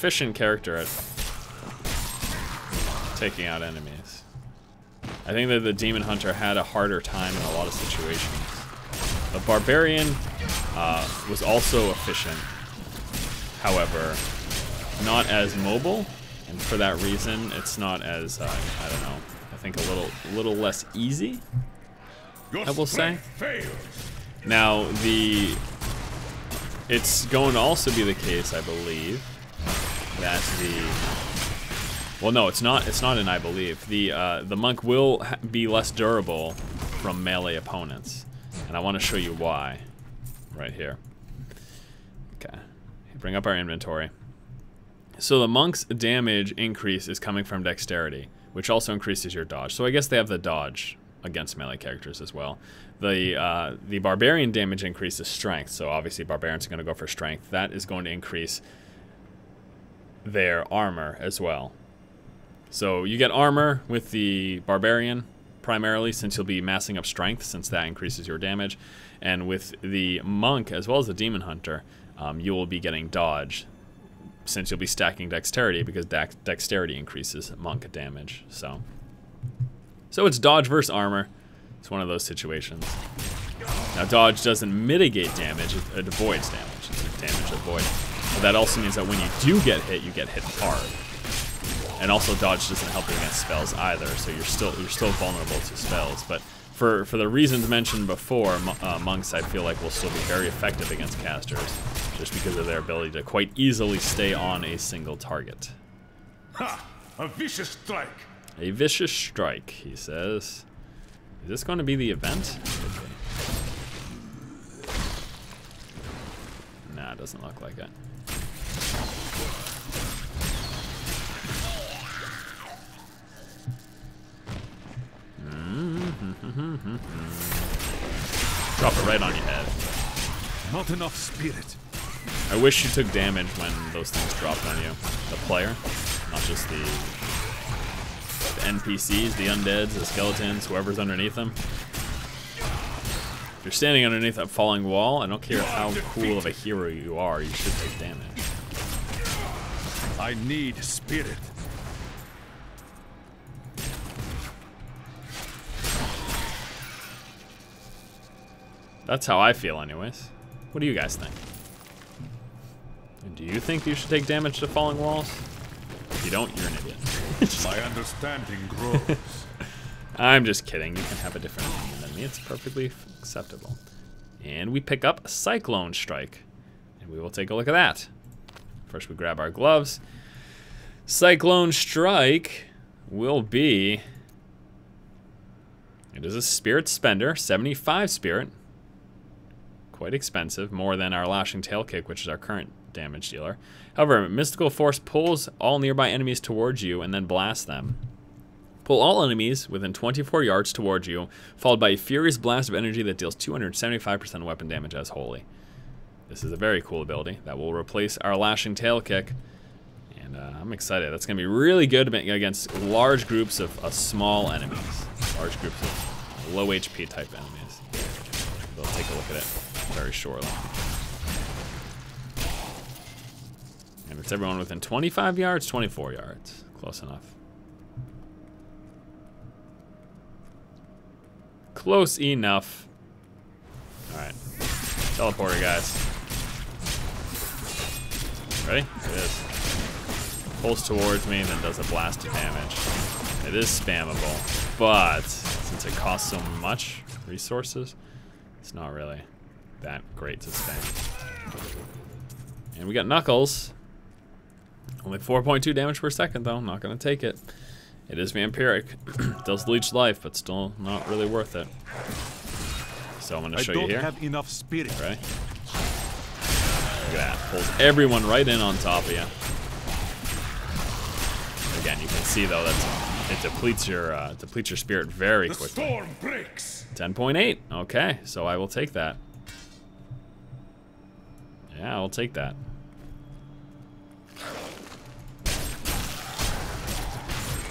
efficient character at taking out enemies. I think that the Demon Hunter had a harder time in a lot of situations. The Barbarian was also efficient, however, not as mobile, and for that reason, it's not as, I don't know, I think a little less easy, I will say. Now, it's going to also be the case, I believe, that well, no, it's not an I believe. The monk will be less durable from melee opponents, and I want to show you why right here. Okay, bring up our inventory. So the monk's damage increase is coming from dexterity, which also increases your dodge. So I guess they have the dodge against melee characters as well. The barbarian damage increase is strength, so obviously barbarians are going to go for strength. That is going to increase their armor as well. So you get armor with the barbarian primarily, since you'll be massing up strength, since that increases your damage. And with the monk as well as the demon hunter, you will be getting dodge, since you'll be stacking dexterity, because dexterity increases monk damage. So it's dodge versus armor. It's one of those situations. Now dodge doesn't mitigate damage, it avoids damage. It's a damage avoid. But that also means that when you do get hit, you get hit hard. And also dodge doesn't help you against spells either, so you're still vulnerable to spells. But for the reasons mentioned before, monks I feel like will still be very effective against casters, just because of their ability to quite easily stay on a single target. Ha! A vicious strike. A vicious strike, he says. Is this going to be the event? Nah, it doesn't look like it. Drop it right on your head. Not enough spirit. I wish you took damage when those things dropped on you. The player, not just the NPCs, the undeads, the skeletons, whoever's underneath them. If you're standing underneath that falling wall, I don't care how cool of a hero you are, you should take damage. I need spirit. That's how I feel anyways. What do you guys think? Do you think you should take damage to falling walls? If you don't, you're an idiot. My understanding grows. I'm just kidding. You can have a different opinion than me. It's perfectly acceptable. And we pick up Cyclone Strike. And we will take a look at that. First we grab our gloves. Cyclone Strike will be... It is a spirit spender, 75 spirit. Quite expensive, more than our Lashing Tail Kick, which is our current damage dealer. However, Mystical Force pulls all nearby enemies towards you and then blasts them. Pull all enemies within 24 yards towards you, followed by a furious blast of energy that deals 275% weapon damage as holy. This is a very cool ability that will replace our Lashing Tail Kick, and I'm excited. That's going to be really good against large groups of small enemies, large groups of low HP type enemies. We'll take a look at it very shortly. And it's everyone within 25 yards, 24 yards. Close enough. Close enough. Alright. Teleporter, guys. Ready? It is. Pulls towards me, then does a blast of damage. It is spammable, but since it costs so much resources, it's not really that great to spam. And we got Knuckles. Only 4.2 damage per second, though. Not going to take it. It is vampiric. Does leech life, but still not really worth it. So I'm going to show you here. I don't have enough spirit. Ready? Look at that. Pulls everyone right in on top of you. Again, you can see though that it depletes your spirit very quickly. The storm breaks. 10.8. Okay, so I will take that. Yeah, I'll take that.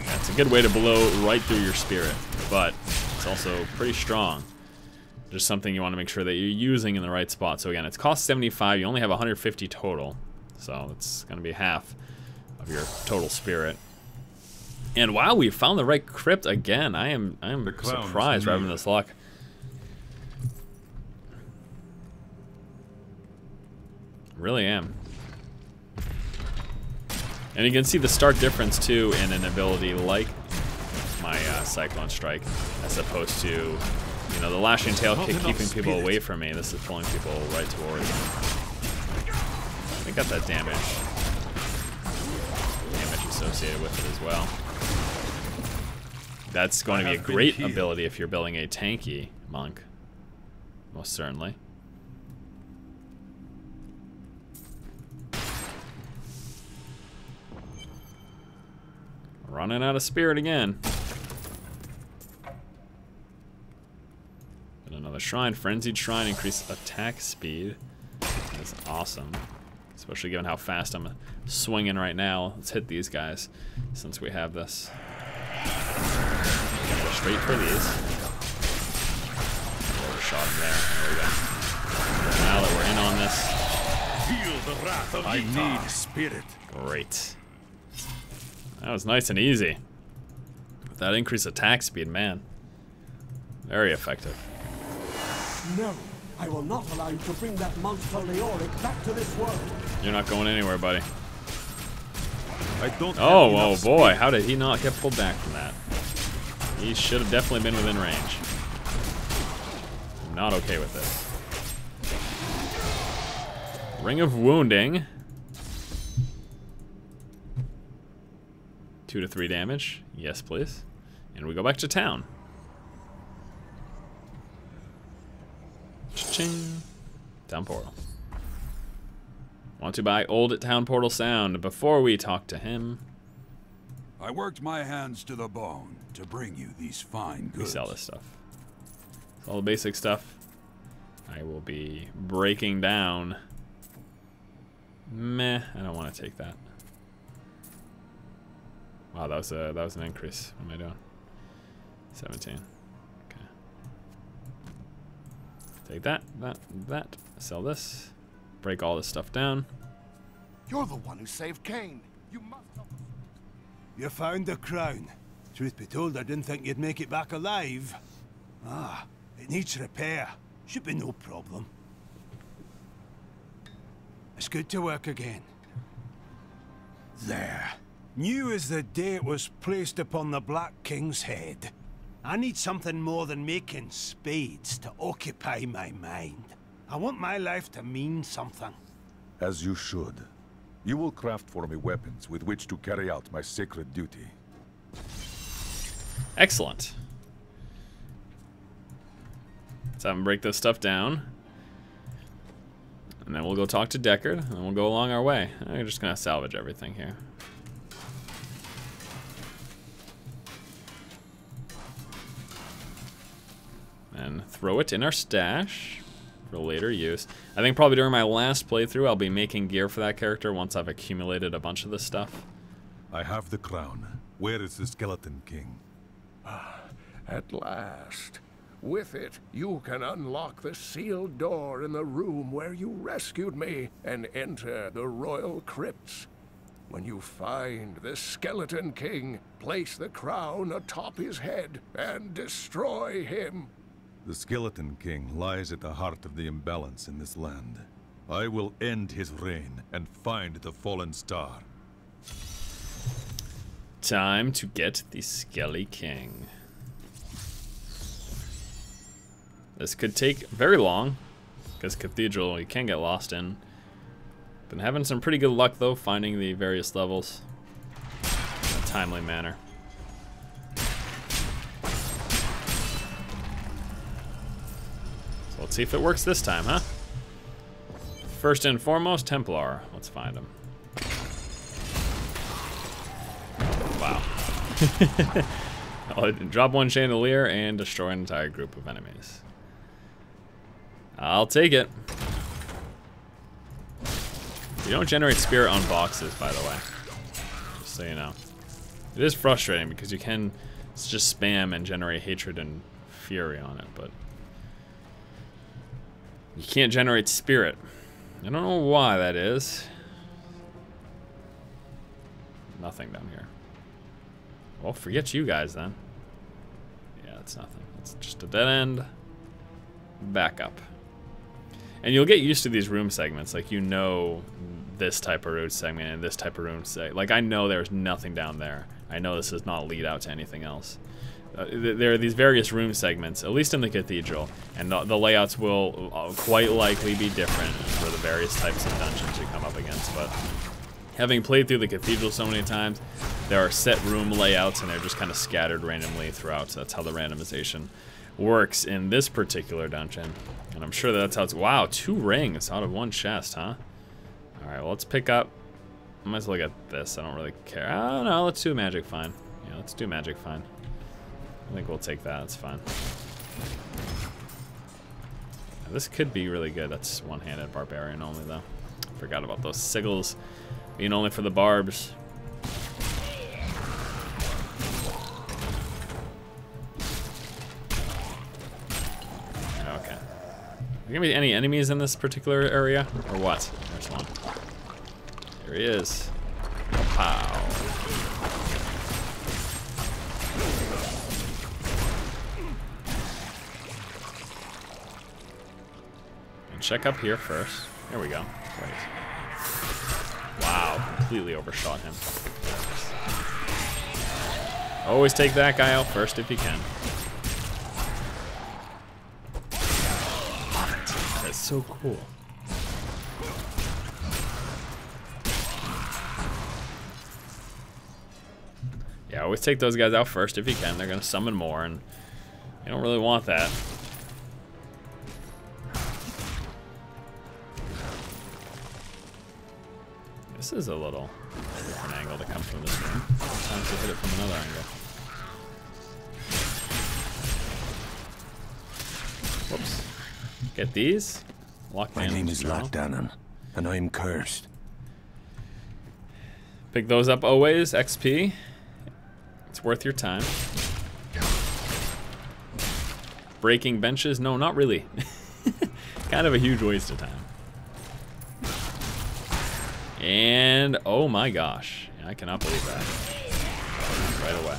That's a good way to blow right through your spirit, but it's also pretty strong. Just something you want to make sure that you're using in the right spot. So again, it's cost 75. You only have 150 total, so it's going to be half. of your total spirit. And wow, we found the right crypt again. I am surprised we're having this luck. Really am. And you can see the stark difference too in an ability like my Cyclone Strike, as opposed to, you know, the lashing tail kick keeping people away from me. This is pulling people right towards me. I got that damage associated with it as well. That's going to be a great ability if you're building a tanky monk, most certainly. Running out of spirit again. And another shrine. Frenzied Shrine, increase attack speed. That's awesome. Especially given how fast I'm swinging right now. Let's hit these guys since we have this. Go straight for these. Overshot him there. There we go. Now that we're in on this. Feel the wrath of I need spirit. Great. That was nice and easy. With that increased attack speed, man. Very effective. No, I will not allow you to bring that monster Leoric back to this world. You're not going anywhere, buddy. I don't oh boy, how did he not get pulled back from that? He should have definitely been within range. I'm not okay with this. Ring of Wounding. 2 to 3 damage. Yes, please. And we go back to town. Cha-ching. Town portal. Want to buy Old Town Portal Sound before we talk to him. I worked my hands to the bone to bring you these fine goods. We sell this stuff. It's all the basic stuff. I will be breaking down. Meh, I don't want to take that. Wow, that was an increase. What am I doing? 17. Okay. Take that. Sell this. Break all this stuff down. You're the one who saved Cain. You must help us. You found the crown. Truth be told, I didn't think you'd make it back alive. Ah, it needs repair. Should be no problem. It's good to work again. There. New as the day it was placed upon the Black King's head. I need something more than making spades to occupy my mind. I want my life to mean something. As you should. You will craft for me weapons with which to carry out my sacred duty. Excellent. Let's have him break this stuff down. And then we'll go talk to Deckard, and then we'll go along our way. I'm just gonna salvage everything here. And throw it in our stash for later use. I think probably during my last playthrough I'll be making gear for that character once I've accumulated a bunch of this stuff. I have the crown. Where is the Skeleton King? At last. With it, you can unlock the sealed door in the room where you rescued me and enter the royal crypts. When you find the Skeleton King, place the crown atop his head and destroy him. The Skeleton King lies at the heart of the imbalance in this land. I will end his reign and find the fallen star. Time to get the Skelly King. This could take very long, because Cathedral you can get lost in. Been having some pretty good luck though, finding the various levels in a timely manner. So let's see if it works this time, huh? First and foremost, Templar. Let's find him. Wow. I'll drop one chandelier and destroy an entire group of enemies. I'll take it. You don't generate spirit on boxes, by the way. Just so you know. It is frustrating because you can just spam and generate hatred and fury on it, but you can't generate spirit. I don't know why that is. Nothing down here. Well, forget you guys then. Yeah, it's nothing. It's just a dead end. Back up. And you'll get used to these room segments. Like, you know this type of room segment and this type of room segment. Like, I know there's nothing down there. I know this does not lead out to anything else. There are these various room segments, at least in the Cathedral, and the layouts will quite likely be different for the various types of dungeons you come up against. But having played through the Cathedral so many times, there are set room layouts, and they're just kind of scattered randomly throughout. So that's how the randomization works in this particular dungeon. And I'm sure that's how it's... Wow, 2 rings out of 1 chest, huh? Alright, well, let's pick up... I might as well get this. I don't really care. I don't know. Let's do Magic Find. Yeah, let's do Magic Find. I think we'll take that. It's fine. Now, this could be really good. That's one-handed barbarian only, though. Forgot about those sigils being only for the barbs. Okay. Are there gonna be any enemies in this particular area, or what? There's one. There he is. Pow. Check up here first. There we go. Great. Wow, completely overshot him. Always take that guy out first if you can. Love it. That's so cool. Yeah, always take those guys out first if you can. They're gonna summon more, and you don't really want that. This is a little different angle to come from this room. Sometimes to hit it from another angle. Whoops. Get these. Lock My name is Lockdown, and I'm cursed. Pick those up always. XP. It's worth your time. Breaking benches? No, not really. Kind of a huge waste of time. And, oh my gosh, I cannot believe that. Right away.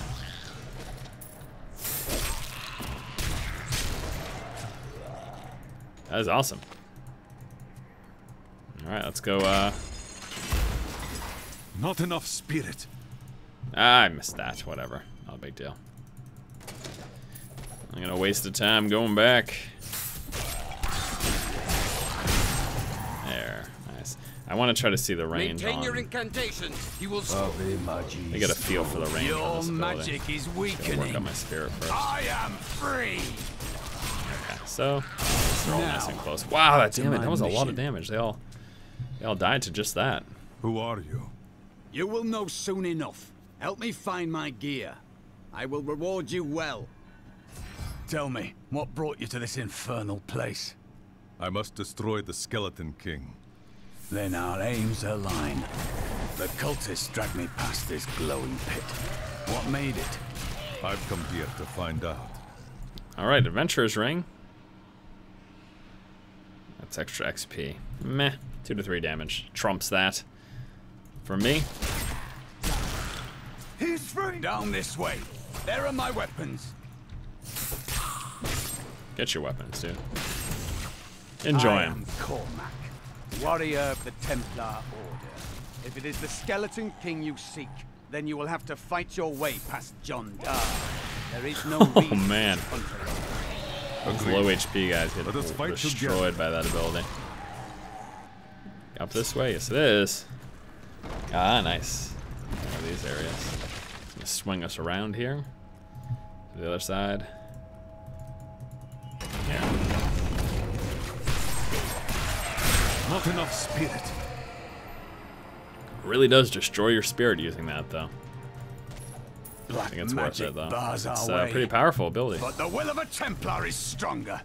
That is awesome. Alright, let's go, Not enough spirit. I missed that, whatever. Not a big deal. I'm gonna waste the time going back. There, nice. I want to try to see the range on. Your incantations. You will I get a feel for the range. Your magic is weakening. Work on my spirit first. I am free. Okay, so they're all nice and close. Wow, that damage! That was a lot of damage. They all died to just that. Who are you? You will know soon enough. Help me find my gear. I will reward you well. Tell me, what brought you to this infernal place? I must destroy the Skeleton King. Then our aims align. The cultists dragged me past this glowing pit. What made it? I've come here to find out. Alright, Adventurer's Ring. That's extra XP. Meh. 2 to 3 damage. Trumps that. For me. He's free! Down this way. There are my weapons. Get your weapons, dude. Enjoy I them. am Cormac, warrior of the Templar Order. If it is the Skeleton King you seek, then you will have to fight your way past John Dar. There is no reason. Oh man. Those low HP guys get destroyed together by that ability. Up this way? Yes it is. Ah, nice. One of these areas. Gonna swing us around here. To the other side. Yeah. Not enough spirit. Really does destroy your spirit using that, though. I Black think it's worth magic it, though. bars It's our a way. pretty powerful ability. But the will of a Templar is stronger.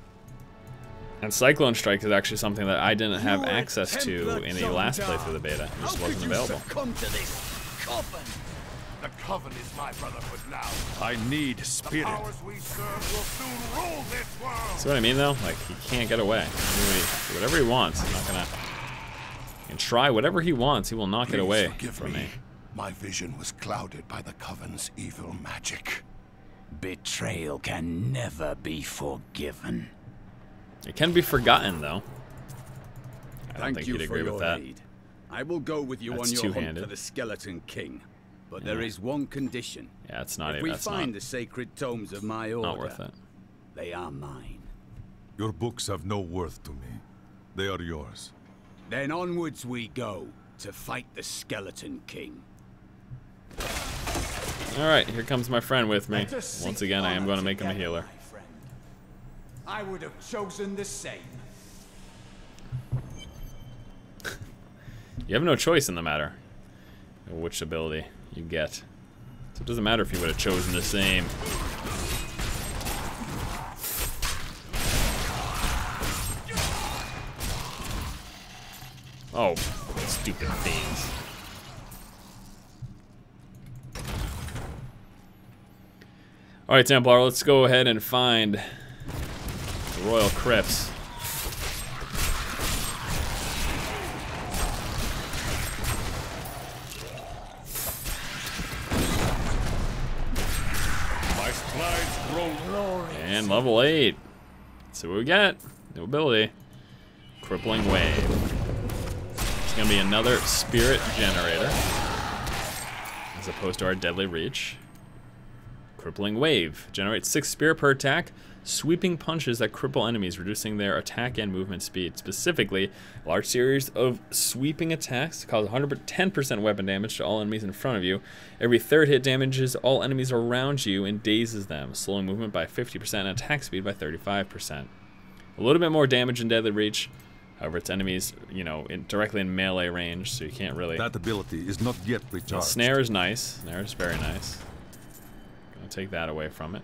And Cyclone Strike is actually something that I didn't have You're a access to Templar in the last John playthrough of the beta. It How just could wasn't you available. succumb to this coven? The Coven is my brotherhood now. I need The spirit. powers we serve will soon rule this world. See what I mean, though? Like, he can't get away. Do whatever he wants. I'm not gonna... He can try whatever he wants. He will not get Please away forgive from me. My vision was clouded by the Coven's evil magic. Betrayal can never be forgiven. It can be forgotten, though. I don't Thank think you you'd for agree with your that. aid. I will go with you That's on your hunt two-handed. for the Skeleton King. But there is one condition. Yeah, it's not If even. we That's find not, the sacred tomes of my order, not worth it. they are mine. Your books have no worth to me. They are yours. Then onwards we go to fight the Skeleton King. All right, here comes my friend with me. Once again, I am going to make him a healer. I would have chosen the same. You have no choice in the matter of which ability you get. So it doesn't matter if you would have chosen the same. Oh, stupid things. All right, Templar, let's go ahead and find the Royal Crypts. And level 8. Let's see what we got. New ability. Crippling Wave. It's going to be another spirit generator, as opposed to our Deadly Reach. Crippling Wave. Generates 6 spirit per attack. Sweeping punches that cripple enemies, reducing their attack and movement speed. Specifically, a large series of sweeping attacks cause 110% weapon damage to all enemies in front of you. Every third hit damages all enemies around you and dazes them, slowing movement by 50% and attack speed by 35%. A little bit more damage in Deadly Reach. However, it's enemies, you know, directly in melee range, so you can't really... That ability is not yet recharged. Snare is nice. Snare is very nice. Gonna take that away from it.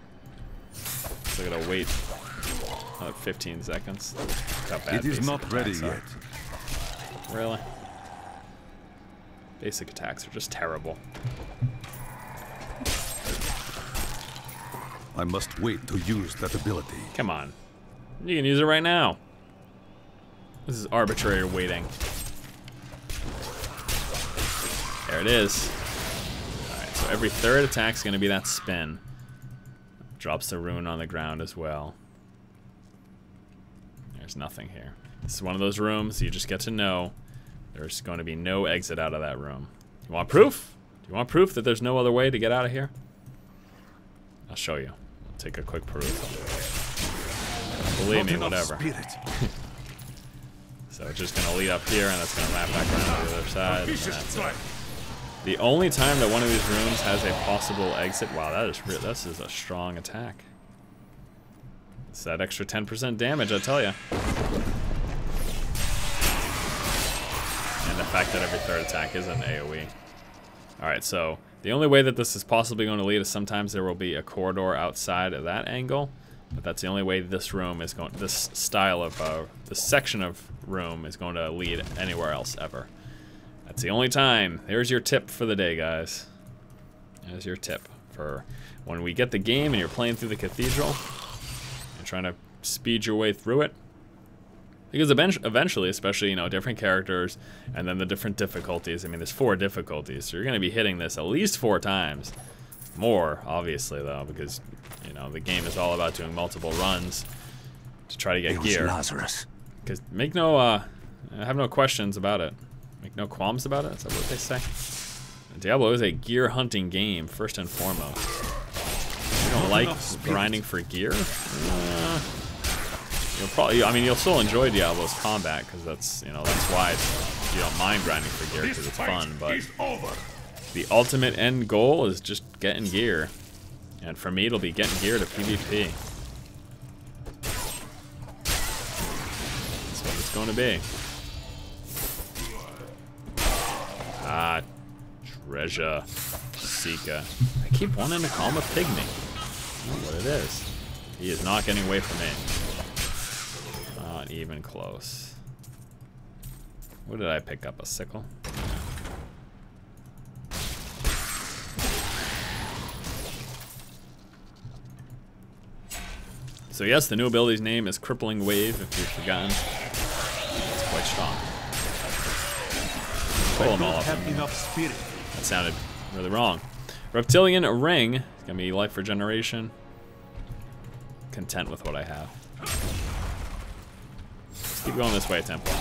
So I gotta wait another 15 seconds. It is not ready yet. Really? Basic attacks are just terrible. I must wait to use that ability. Come on. You can use it right now. This is arbitrary waiting. There it is. Alright, so every third attack is gonna be that spin. Drops the rune on the ground as well. There's nothing here. This is one of those rooms you just get to know there's going to be no exit out of that room. You want proof? Do you want proof that there's no other way to get out of here? I'll show you. I'll take a quick proof. Believe me, whatever. So it's just going to lead up here, and it's going to wrap back around to the other side. And that's it. The only time that one of these rooms has a possible exit, wow, this is a strong attack. It's that extra 10% damage, I tell you. And the fact that every third attack is an AoE. Alright, so the only way that this is possibly going to lead is sometimes there will be a corridor outside of that angle, but that's the only way this room is going, this style of, this section of room is going to lead anywhere else ever. That's the only time. There's your tip for the day, guys. There's your tip for when we get the game and you're playing through the Cathedral and trying to speed your way through it. Because eventually, especially, you know, different characters and then the different difficulties. I mean, there's 4 difficulties, so you're going to be hitting this at least 4 times. More, obviously, though, because, you know, the game is all about doing multiple runs to try to get gear. Lazarus. Because make no, I have no questions about it. Make no qualms about it? Is that what they say? Diablo is a gear hunting game, first and foremost. You don't like grinding for gear? You'll probably, I mean, you'll still enjoy Diablo's combat, because that's, you know, that's why you don't mind grinding for gear, because it's fun, but the ultimate end goal is just getting gear. And for me, it'll be getting gear to PvP. That's what it's going to be. Ah, treasure seeker. I keep wanting to call him a pygmy. I don't know what it is. He is not getting away from me. Not even close. What did I pick up? A sickle? So yes, the new ability's name is Crippling Wave, if you've forgotten. It's quite strong. Pull them all up. Have enough spirit. That sounded really wrong. Reptilian ring. It's gonna be life regeneration. Content with what I have. Let's keep going this way, Templar.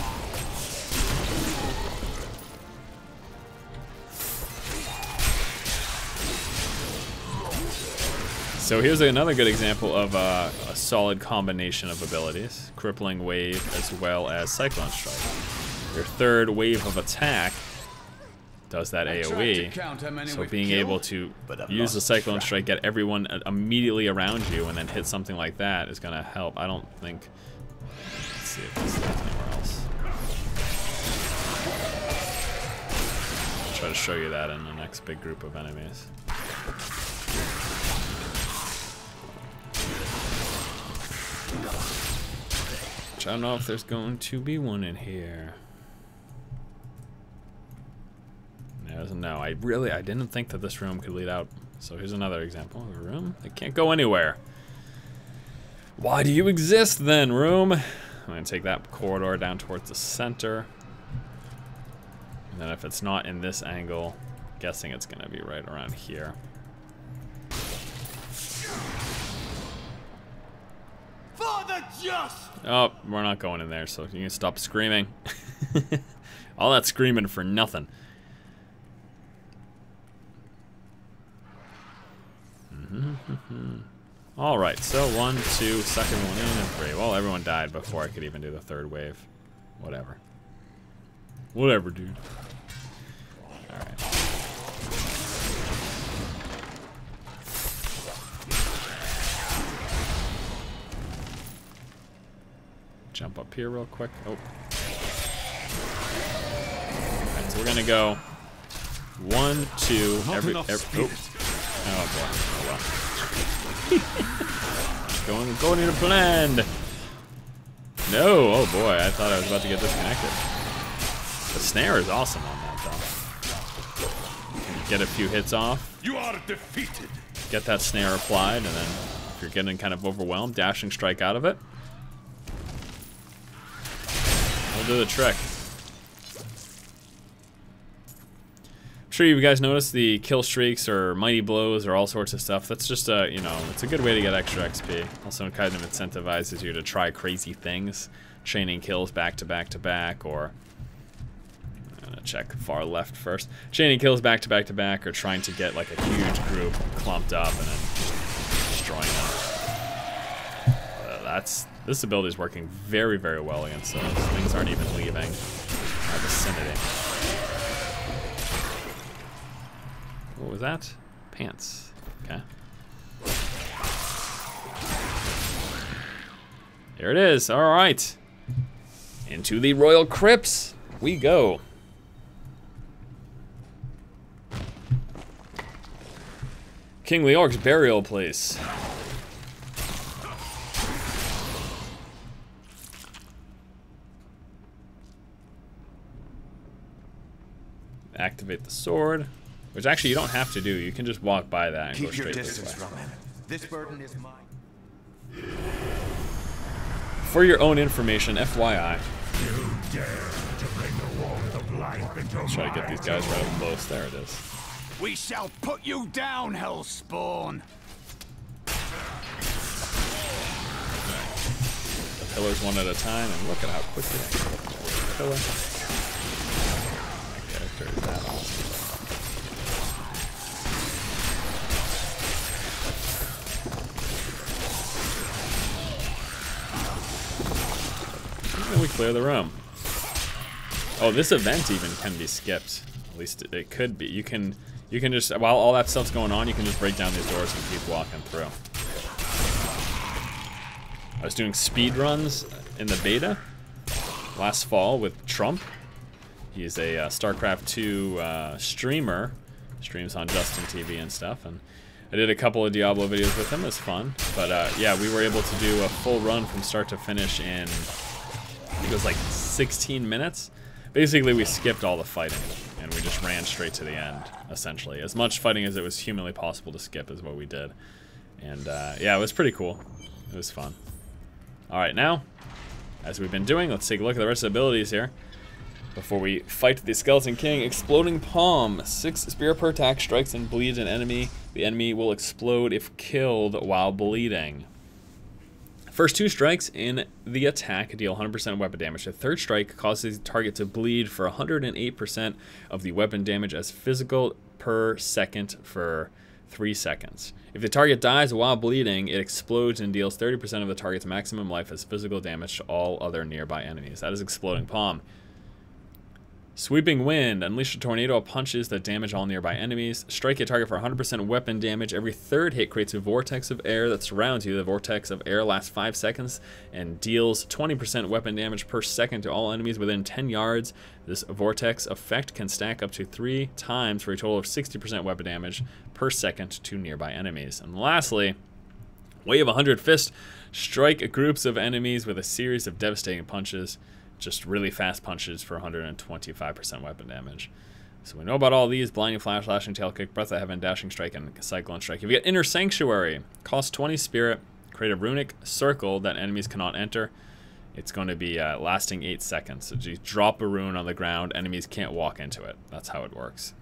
So here's another good example of a solid combination of abilities. Crippling Wave as well as Cyclone Strike. Your third wave of attack does that AoE. So being able to use the Cyclone Strike, get everyone immediately around you, and then hit something like that is going to help. I don't think... Let's see if this is anywhere else. I'll try to show you that in the next big group of enemies. Which I don't know if there's going to be one in here. No, I didn't think that this room could lead out. So here's another example of a room that can't go anywhere. Why do you exist then, room? I'm gonna take that corridor down towards the center. And then if it's not in this angle, I'm guessing it's gonna be right around here. For the just! Oh, we're not going in there, so you can stop screaming. All that screaming for nothing. Alright, so 1, 2, second one in, and 3. Well, everyone died before I could even do the third wave. Whatever. Whatever, dude. Alright. Jump up here real quick. Oh. Alright, so we're gonna go 1, 2, every oh boy. Oh well. going in a blend. No, oh boy, I thought I was about to get disconnected. The snare is awesome on that though. Get a few hits off. You are defeated. Get that snare applied, and then if you're getting kind of overwhelmed, dashing strike out of it. We'll do the trick. I'm sure you guys noticed the kill streaks or mighty blows or all sorts of stuff. That's just a, you know, it's a good way to get extra XP. Also kind of incentivizes you to try crazy things. Chaining kills back to back to back, or I'm gonna check far left first. Chaining kills back to back to back, or trying to get like a huge group clumped up and then destroying them. This ability is working very, very well against those. Things aren't even leaving our vicinity. What was that? Pants. Okay. Here it is. All right. Into the royal crypts we go. King Leorc's burial place. Activate the sword. Which actually you don't have to do. You can just walk by that and Keep go straight your this way. distance from him. This burden is mine. For your own information, FYI. You dare to bring the warmth of life into Let's try to get these guys right up close. There it is. We shall put you down, Hellspawn. The pillars one at a time, and look at how quickly I can get the pillar. My character is that awesome. We clear the room. Oh, this event even can be skipped. At least it could be. You can just, while all that stuff's going on, you can just break down these doors and keep walking through. I was doing speed runs in the beta last fall with Trump. He's a StarCraft 2 streamer. Streams on Justin TV and stuff, and I did a couple of Diablo videos with him. It was fun, but yeah, we were able to do a full run from start to finish in, I think it was like 16 minutes. Basically, we skipped all the fighting, and we just ran straight to the end, essentially. As much fighting as it was humanly possible to skip is what we did. And yeah, it was pretty cool. It was fun. All right, now, as we've been doing, let's take a look at the rest of the abilities here. Before we fight the Skeleton King, Exploding Palm. 6 spirit per attack, strikes and bleeds an enemy. The enemy will explode if killed while bleeding. First 2 strikes in the attack deal 100% weapon damage. The third strike causes the target to bleed for 108% of the weapon damage as physical per second for 3 seconds. If the target dies while bleeding, it explodes and deals 30% of the target's maximum life as physical damage to all other nearby enemies. That is Exploding Palm. Sweeping Wind. Unleash a tornado of punches that damage all nearby enemies. Strike a target for 100% weapon damage. Every third hit creates a vortex of air that surrounds you. The vortex of air lasts 5 seconds and deals 20% weapon damage per second to all enemies within 10 yards. This vortex effect can stack up to 3 times for a total of 60% weapon damage per second to nearby enemies. And lastly, Wave 100 Fist. Strike groups of enemies with a series of devastating punches. Just really fast punches for 125% weapon damage. So we know about all these: Blinding Flash, Lashing Tail Kick, Breath of Heaven, Dashing Strike, and Cyclone Strike. If you get Inner Sanctuary, cost 20 spirit, create a runic circle that enemies cannot enter. It's going to be lasting 8 seconds. So you drop a rune on the ground, enemies can't walk into it. That's how it works.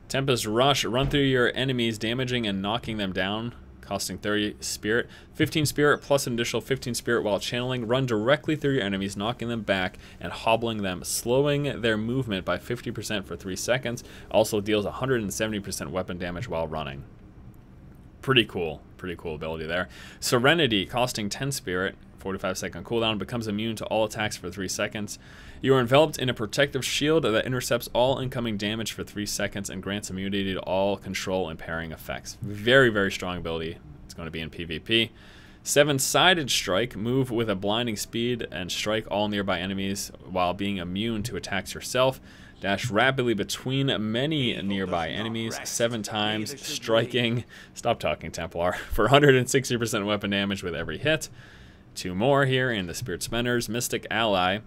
Tempest Rush, run through your enemies, damaging and knocking them down, costing 30 spirit. 15 spirit plus an additional 15 spirit while channeling. Run directly through your enemies, knocking them back and hobbling them, slowing their movement by 50% for 3 seconds. Also deals 170% weapon damage while running. Pretty cool ability there. Serenity, costing 10 spirit, 45-second cooldown, becomes immune to all attacks for 3 seconds. You are enveloped in a protective shield that intercepts all incoming damage for 3 seconds and grants immunity to all control and parrying effects. Very, very strong ability. It's going to be in PvP. 7-sided strike, move with a blinding speed and strike all nearby enemies while being immune to attacks yourself. Dash rapidly between many nearby enemies 7 times, striking, stop talking Templar, for 160% weapon damage with every hit. 2 more here in the Spirit Spenders. Mystic Ally.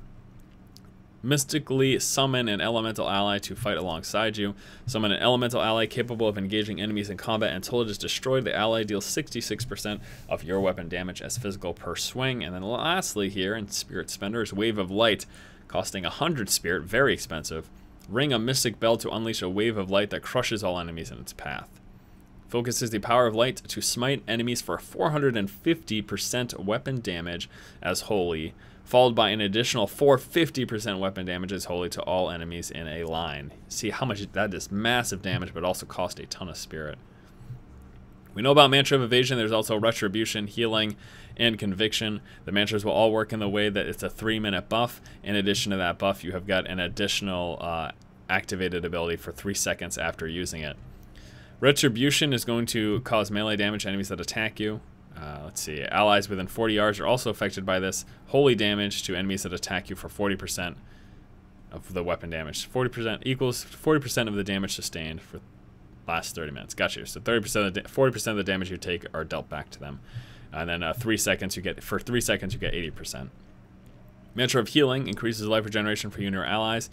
Mystically summon an elemental ally to fight alongside you. Summon an elemental ally capable of engaging enemies in combat until it is destroyed. The ally deals 66% of your weapon damage as physical per swing. And then lastly here in Spirit Spenders, Wave of Light, costing 100 spirit, very expensive. Ring a mystic bell to unleash a wave of light that crushes all enemies in its path. Focuses the power of light to smite enemies for 450% weapon damage as holy, followed by an additional 450% weapon damage as holy to all enemies in a line. See how much that is massive damage, but also cost a ton of spirit. We know about Mantra of Evasion. There's also Retribution, Healing, and Conviction. The mantras will all work in the way that it's a 3-minute buff. In addition to that buff, you have got an additional activated ability for 3 seconds after using it. Retribution is going to cause melee damage to enemies that attack you. Let's see, allies within 40 yards are also affected by this. Holy damage to enemies that attack you for 40% of the weapon damage. 40% equals 40% of the damage sustained for last 30 minutes. Gotcha. So 40% of the damage you take are dealt back to them. And then 3 seconds you get 80%. Mantra of Healing increases life regeneration for you and your allies.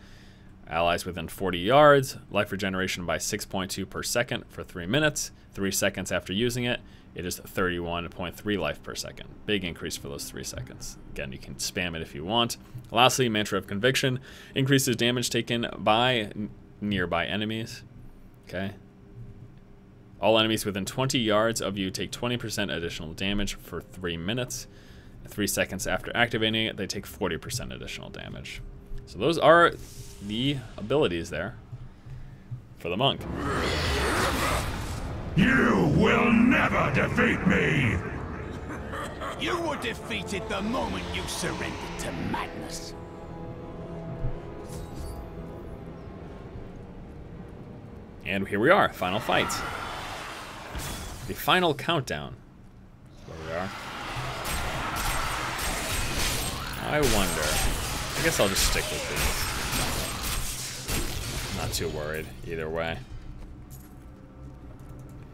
Allies within 40 yards, life regeneration by 6.2 per second for 3 minutes. 3 seconds after using it, it is 31.3 life per second. Big increase for those 3 seconds. Again, you can spam it if you want. Lastly, Mantra of Conviction increases damage taken by nearby enemies. Okay. All enemies within 20 yards of you take 20% additional damage for 3 minutes. 3 seconds after activating it, they take 40% additional damage. So those are the abilities there for the monk. You will never defeat me! You were defeated the moment you surrendered to madness. And here we are, final fight. The final countdown. That's where we are. I wonder. I guess I'll just stick with these. Not too worried either way.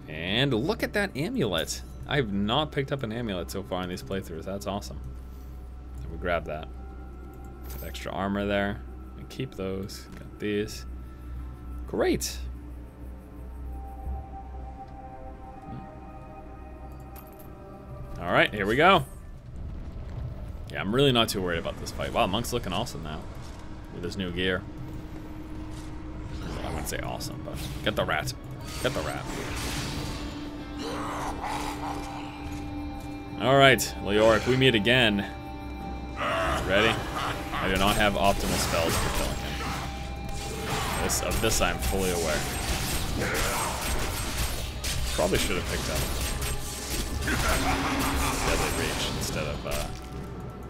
And look at that amulet. I have not picked up an amulet so far in these playthroughs. That's awesome. So we grab that. Got extra armor there. And keep those. Got these. Great. All right, here we go. Yeah, I'm really not too worried about this fight. Wow, Monk's looking awesome now. with his new gear. Well, I wouldn't say awesome, but get the rat. Get the rat. Alright, Leoric, we meet again. Ready? I do not have optimal spells for killing him. Of this I'm fully aware. Probably should have picked up Deadly Reach instead of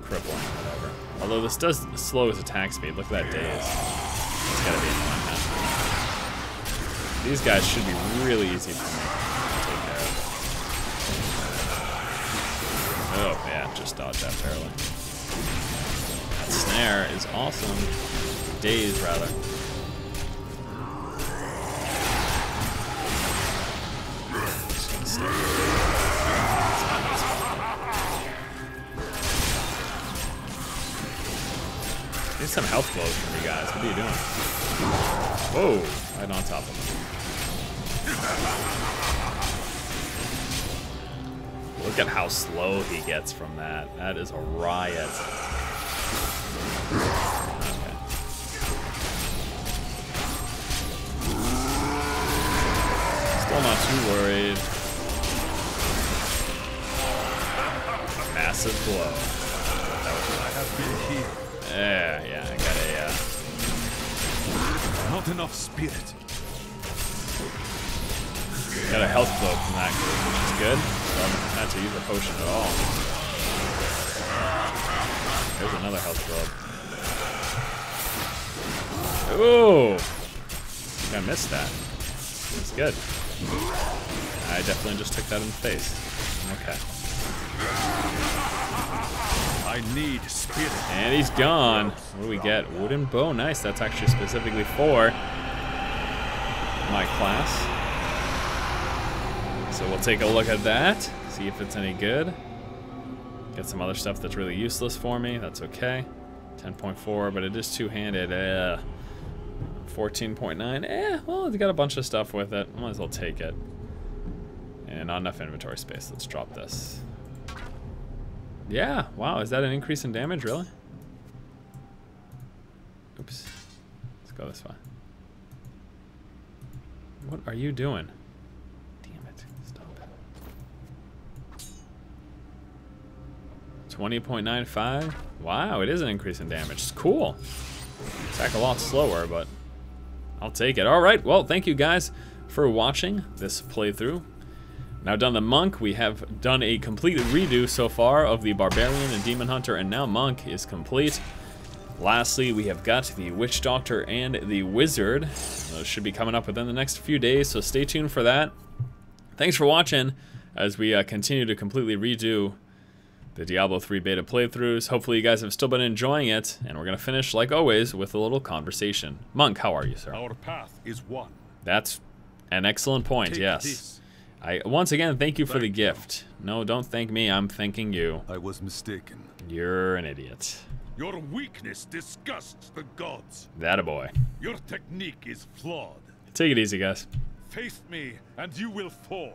Crippling or whatever. Although this does slow his attack speed. Look at that daze. It's gotta be annoying, man. These guys should be really easy for me to take care of. Oh, yeah, just dodged that barely. That snare is awesome. Daze, rather. Just gonna stay here. Need some health blows from you guys. What are you doing? Whoa, right on top of him. Look at how slow he gets from that. That is a riot. Okay. Still not too worried. Massive blow. I have been here. Yeah, I got a, Not enough spirit. got a health blow from that group, which is good. So I haven't had to use a potion at all. There's another health blow. Ooh! I think I missed that. That's good. I definitely just took that in the face. Okay. I need spirit. And he's gone. What do we get? Wooden bow. Nice. That's actually specifically for my class. So we'll take a look at that. See if it's any good. Get some other stuff that's really useless for me. That's okay. 10.4, but it is two-handed. 14.9. Well, it's got a bunch of stuff with it. Might as well take it. And not enough inventory space. Let's drop this. Yeah, wow, is that an increase in damage, really? Oops. Let's go this way. What are you doing? Damn it, stop it. 20.95? Wow, it is an increase in damage. It's cool. Attack a lot slower, but I'll take it. Alright, well, thank you guys for watching this playthrough. Now done the Monk, we have done a complete redo so far of the Barbarian and Demon Hunter, and now Monk is complete. Lastly, we have got the Witch Doctor and the Wizard. Those should be coming up within the next few days, so stay tuned for that. Thanks for watching as we continue to completely redo the Diablo 3 beta playthroughs. Hopefully you guys have still been enjoying it, and we're going to finish, like always, with a little conversation. Monk, how are you, sir? Our path is one. That's an excellent point, Take yes. this. Once again, thank you for the gift. No, don't thank me, I'm thanking you. I was mistaken. You're an idiot. Your weakness disgusts the gods. That a boy. Your technique is flawed. Take it easy, guys. Face me, and you will fall.